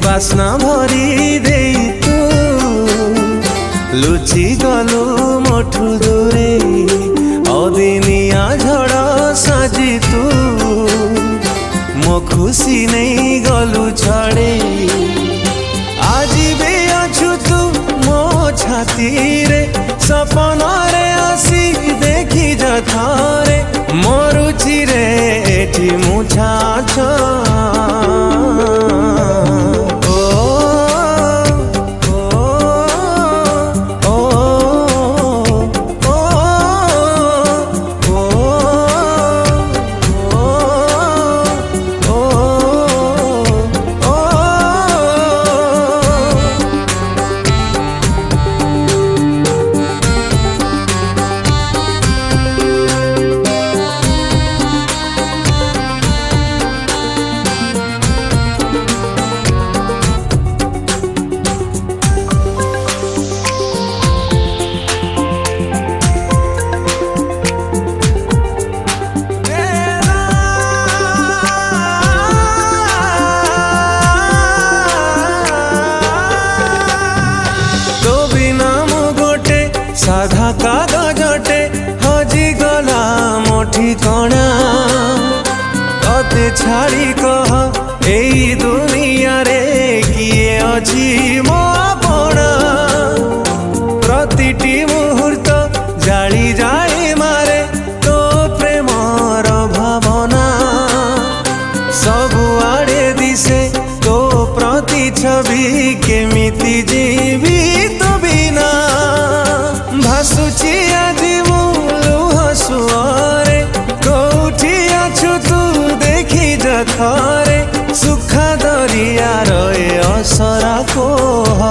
बास्ना भरी दे तू लुचि गलु मोठु दूरे अदिनिया झड़ साजी तू मो खुशी नहीं गलु छड़े आज भी अछु तू मो छाती रे सपन रे आसी देखी जथारे मो रुचि रे एठी मुछा साधा कागजटे हजी गला मोठी कणा तते छाड़ी कह एई दुनिया रे किए अछि मो अपना प्रतिटी मुहूर्त जाली जाए मारे तो प्रेमर भावना सबुआड़े दिसे तो प्रति छवि केमिति जीवित बिना भासुची आज मु लुह सुअरे कोठी अछु तू देखी जथरे सुखा दरिया रे असरा कोह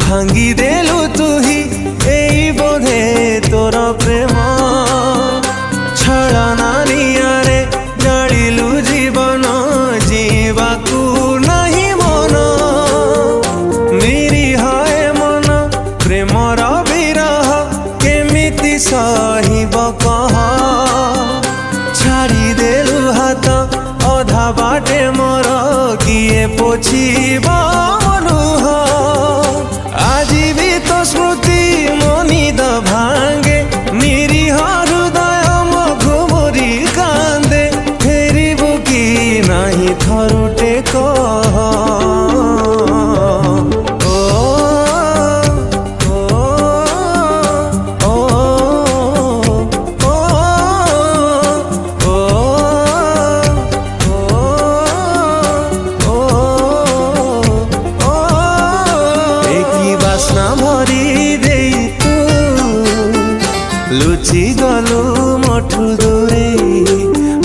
भांगी देलु तुही एई बोधे तोर प्रेम छलना नियारे जालिलु जीवन जीवाकू नहीं मन निरीह मन प्रेमर विरह केमिति सहिब कह छाड़ी देलु हाथ अधा बाटे मोर किए पोछिब लुह आज भी तो स्मृति मनिद भांगे निरीह हृदय मघुमरी कांदे फेरिबु कि नहीं थरुटे कह बास्ना भरी दे तू लुचि गलु मोठु दूरे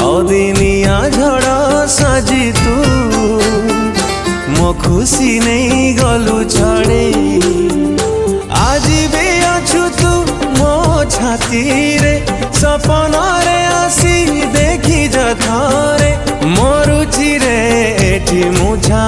अदिनिया झड़ साजी तू मो खुशी नहीं गलु छड़े आज भी अछु तू मो छाती रे सपन रे आसी देखी जथरे मो रुचि रे एठी मुछा